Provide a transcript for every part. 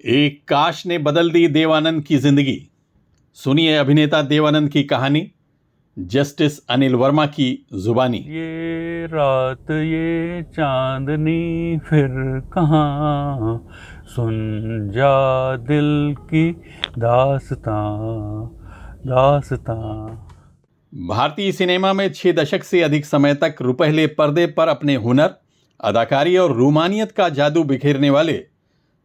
एक काश ने बदल दी देवानंद की जिंदगी। सुनिए अभिनेता देवानंद की कहानी जस्टिस अनिल वर्मा की जुबानी। ये रात ये चांदनी फिर कहाँ, सुन जा दिल की दास्तां दास्तां। भारतीय सिनेमा में 6 दशक से अधिक समय तक रुपहले पर्दे पर अपने हुनर, अदाकारी और रूमानियत का जादू बिखेरने वाले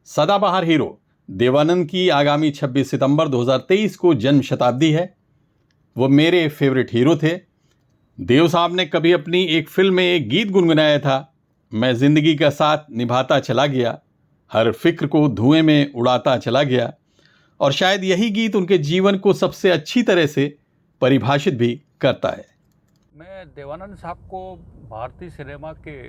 सदाबहार हीरो देवानंद की आगामी 26 सितंबर 2023 को जन्म शताब्दी है। वो मेरे फेवरेट हीरो थे। देव साहब ने कभी अपनी एक फिल्म में एक गीत गुनगुनाया था, मैं जिंदगी का साथ निभाता चला गया, हर फिक्र को धुएं में उड़ाता चला गया। और शायद यही गीत उनके जीवन को सबसे अच्छी तरह से परिभाषित भी करता है। मैं देवानंद साहब को भारतीय सिनेमा के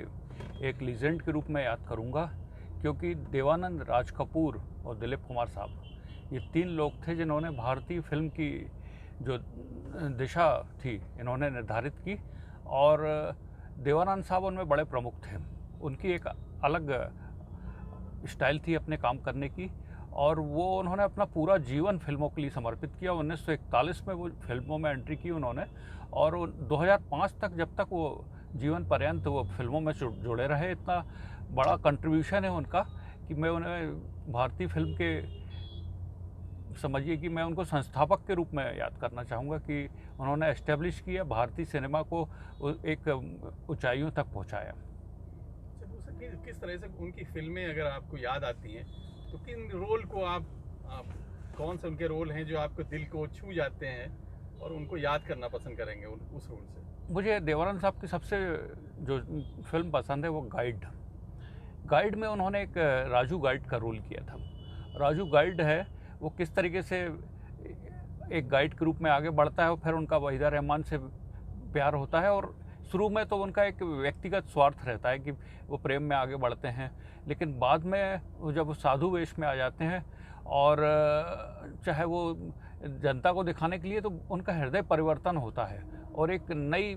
एक लीजेंड के रूप में याद करूंगा, क्योंकि देवानंद, राज कपूर और दिलीप कुमार साहब, ये 3 लोग थे जिन्होंने भारतीय फिल्म की जो दिशा थी इन्होंने निर्धारित की। और देवानंद साहब उनमें बड़े प्रमुख थे। उनकी एक अलग स्टाइल थी अपने काम करने की, और वो उन्होंने अपना पूरा जीवन फिल्मों के लिए समर्पित किया। 1941 में वो फिल्मों में एंट्री की उन्होंने, और 2005 तक, जब तक वो जीवन पर्यंत वो फिल्मों में जुड़े रहे। इतना बड़ा कंट्रीब्यूशन है उनका कि मैं उन्हें भारतीय फिल्म के, समझिए कि मैं उनको संस्थापक के रूप में याद करना चाहूँगा कि उन्होंने एस्टेब्लिश किया, भारतीय सिनेमा को एक ऊंचाइयों तक पहुँचाया। किस तरह से उनकी फिल्में अगर आपको याद आती हैं तो किन रोल को आप कौन से उनके रोल हैं जो आपको दिल को छू जाते हैं और उनको याद करना पसंद करेंगे उस रोल से? मुझे देवानंद साहब की सबसे जो फिल्म पसंद है वो गाइड में उन्होंने एक राजू गाइड का रोल किया था। राजू गाइड है वो किस तरीके से एक गाइड के रूप में आगे बढ़ता है, और फिर उनका वहीदा रहमान से प्यार होता है। और शुरू में तो उनका एक व्यक्तिगत स्वार्थ रहता है कि वो प्रेम में आगे बढ़ते हैं, लेकिन बाद में जब वो साधु वेश में आ जाते हैं और चाहे वो जनता को दिखाने के लिए, तो उनका हृदय परिवर्तन होता है और एक नई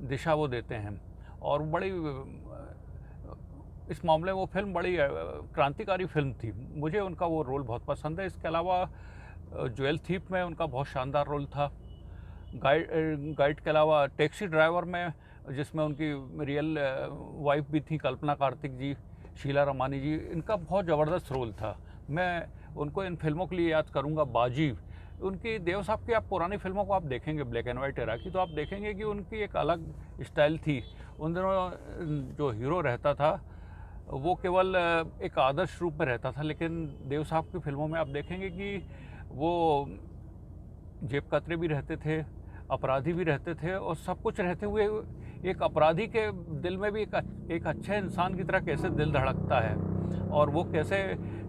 दिशा वो देते हैं। और बड़ी इस मामले में वो फिल्म बड़ी क्रांतिकारी फिल्म थी। मुझे उनका वो रोल बहुत पसंद है। इसके अलावा ज्वेल थीप में उनका बहुत शानदार रोल था। गाइड के अलावा टैक्सी ड्राइवर में, जिसमें उनकी रियल वाइफ भी थी कल्पना कार्तिक जी, शीला रमानी जी, इनका बहुत ज़बरदस्त रोल था। मैं उनको इन फिल्मों के लिए याद करूँगा। बाजी, उनकी देव साहब की आप पुरानी फिल्मों को आप देखेंगे, ब्लैक एंड वाइट एरा की, तो आप देखेंगे कि उनकी एक अलग स्टाइल थी। उन दिनों जो हीरो रहता था वो केवल एक आदर्श रूप में रहता था, लेकिन देव साहब की फिल्मों में आप देखेंगे कि वो जेब कतरे भी रहते थे, अपराधी भी रहते थे, और सब कुछ रहते हुए एक अपराधी के दिल में भी एक अच्छे इंसान की तरह कैसे दिल धड़कता है, और वो कैसे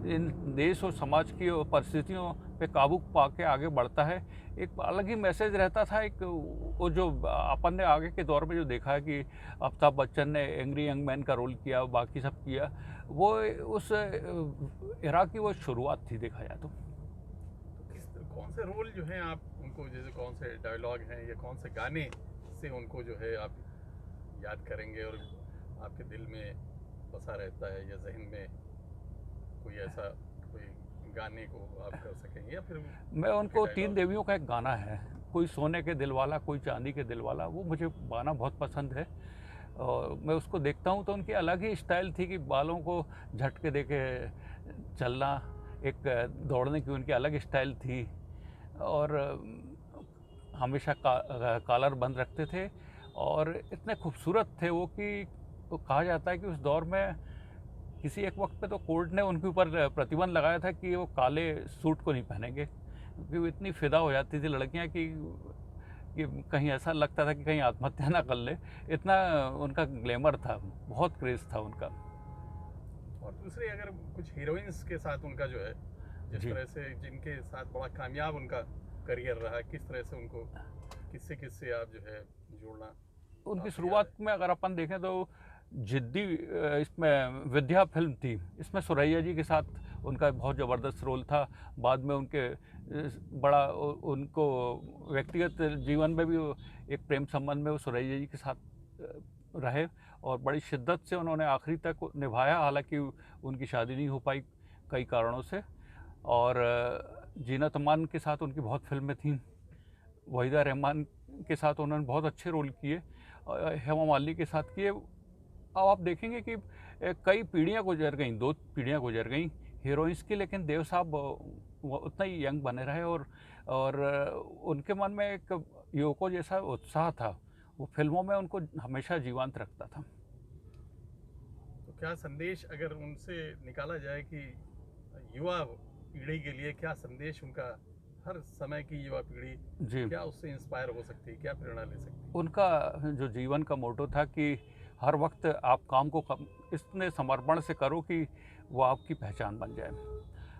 इन देश और समाज की परिस्थितियों पे काबू पा के आगे बढ़ता है। एक अलग ही मैसेज रहता था। एक वो जो अपन ने आगे के दौर में जो देखा है कि अमिताभ बच्चन ने एंग्री यंग मैन का रोल किया, बाकी सब किया, वो उस एरा की वो शुरुआत थी देखा जाए तो। कौन से रोल जो है आप उनको, जैसे कौन से डायलॉग हैं या कौन से गाने से उनको जो है आप याद करेंगे और आपके दिल में बसा रहता है, या जहन में कोई ऐसा कोई गाने को आप कर सकेंगे? या फिर मैं उनको 3 देवियों का एक गाना है, कोई सोने के दिल वाला कोई चांदी के दिल वाला, वो मुझे गाना बहुत पसंद है। और मैं उसको देखता हूँ तो उनकी अलग ही स्टाइल थी कि बालों को झटके दे के चलना, एक दौड़ने की उनकी अलग स्टाइल थी, और हमेशा कॉलर बंद रखते थे, और इतने खूबसूरत थे वो कि तो कहा जाता है कि उस दौर में किसी एक वक्त पे तो कोर्ट ने उनके ऊपर प्रतिबंध लगाया था कि वो काले सूट को नहीं पहनेंगे, क्योंकि वो इतनी फिदा हो जाती थी लड़कियां कि कहीं ऐसा लगता था कि कहीं आत्महत्या ना कर ले। इतना उनका ग्लैमर था, बहुत क्रेज था उनका। और दूसरे अगर कुछ हीरोइंस के साथ उनका जो है, जिस तरह से जिनके साथ बड़ा कामयाब उनका करियर रहा, किस तरह से उनको किससे आप जो है जोड़ना? उनकी शुरुआत में अगर अपन देखें तो जिद्दी, इसमें विद्या फिल्म थी, इसमें सुरैया जी के साथ उनका बहुत ज़बरदस्त रोल था। बाद में उनके बड़ा उनको व्यक्तिगत जीवन में भी एक प्रेम संबंध में वो सुरैया जी के साथ रहे, और बड़ी शिद्दत से उन्होंने आखिरी तक निभाया। हालांकि उनकी शादी नहीं हो पाई कई कारणों से, और जीनत अमान के साथ उनकी बहुत फिल्में थीं। वहीदा रहमान के साथ उन्होंने बहुत अच्छे रोल किए, हेमा मालिनी के साथ किए। अब आप देखेंगे कि कई पीढ़ियां गुजर गईं, 2 पीढ़ियां गुजर गईं हीरोइंस की, लेकिन देव साहब वो उतना ही यंग बने रहे और उनके मन में एक युवकों जैसा उत्साह था। वो फिल्मों में उनको हमेशा जीवंत रखता था। तो क्या संदेश अगर उनसे निकाला जाए कि युवा पीढ़ी के लिए क्या संदेश उनका, हर समय की युवा पीढ़ी जी, क्या उससे इंस्पायर हो सकती है, क्या प्रेरणा ले सकती है? उनका जो जीवन का मोटो था कि हर वक्त आप काम को इतने समर्पण से करो कि वो आपकी पहचान बन जाए।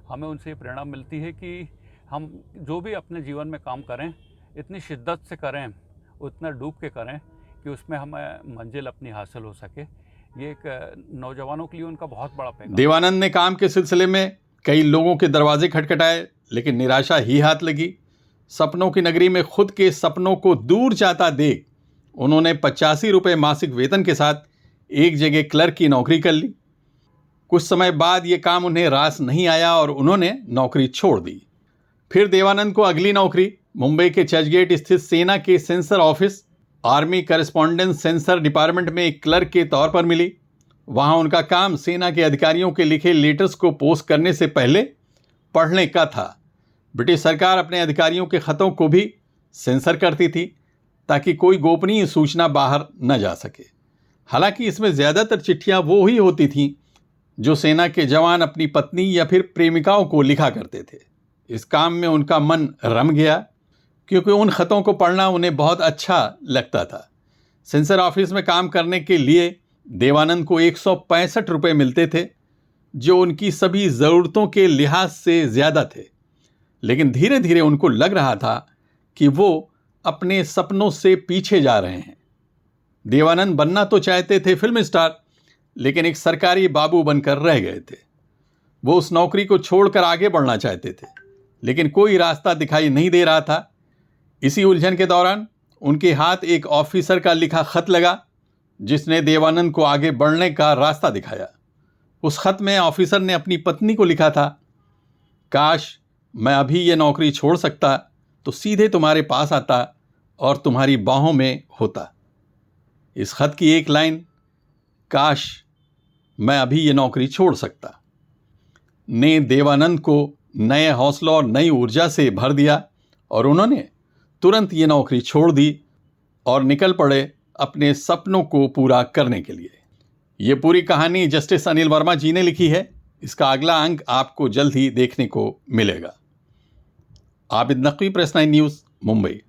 हमें उनसे ये प्रेरणा मिलती है कि हम जो भी अपने जीवन में काम करें, इतनी शिद्दत से करें, उतना डूब के करें कि उसमें हमें मंजिल अपनी हासिल हो सके। ये एक नौजवानों के लिए उनका बहुत बड़ा पैगाम। देवानंद ने काम के सिलसिले में कई लोगों के दरवाजे खटखटाए, लेकिन निराशा ही हाथ लगी। सपनों की नगरी में खुद के सपनों को दूर जाता देख उन्होंने 85 रुपये मासिक वेतन के साथ एक जगह क्लर्क की नौकरी कर ली। कुछ समय बाद ये काम उन्हें रास नहीं आया और उन्होंने नौकरी छोड़ दी। फिर देवानंद को अगली नौकरी मुंबई के चर्चगेट स्थित सेना के sensor office, army correspondence sensor department में एक क्लर्क के तौर पर मिली। वहां उनका काम सेना के अधिकारियों के लिखे लेटर्स को पोस्ट करने से पहले पढ़ने का था। ब्रिटिश सरकार अपने अधिकारियों के खतों को भी सेंसर करती थी ताकि कोई गोपनीय सूचना बाहर न जा सके। हालांकि इसमें ज़्यादातर चिट्ठियां वो ही होती थीं जो सेना के जवान अपनी पत्नी या फिर प्रेमिकाओं को लिखा करते थे। इस काम में उनका मन रम गया क्योंकि उन खतों को पढ़ना उन्हें बहुत अच्छा लगता था। सेंसर ऑफिस में काम करने के लिए देवानंद को 165 रुपये मिलते थे, जो उनकी सभी ज़रूरतों के लिहाज से ज़्यादा थे। लेकिन धीरे धीरे उनको लग रहा था कि वो अपने सपनों से पीछे जा रहे हैं। देवानंद बनना तो चाहते थे फिल्म स्टार, लेकिन एक सरकारी बाबू बनकर रह गए थे। वो उस नौकरी को छोड़कर आगे बढ़ना चाहते थे, लेकिन कोई रास्ता दिखाई नहीं दे रहा था। इसी उलझन के दौरान उनके हाथ एक ऑफिसर का लिखा खत लगा, जिसने देवानंद को आगे बढ़ने का रास्ता दिखाया। उस खत में ऑफिसर ने अपनी पत्नी को लिखा था, काश मैं अभी ये नौकरी छोड़ सकता तो सीधे तुम्हारे पास आता और तुम्हारी बाहों में होता। इस खत की एक लाइन, काश मैं अभी ये नौकरी छोड़ सकता, ने देवानंद को नए हौसलों और नई ऊर्जा से भर दिया और उन्होंने तुरंत ये नौकरी छोड़ दी और निकल पड़े अपने सपनों को पूरा करने के लिए। ये पूरी कहानी जस्टिस अनिल वर्मा जी ने लिखी है। इसका अगला अंक आपको जल्द ही देखने को मिलेगा। Abid Naqvi, press 9 news, Mumbai.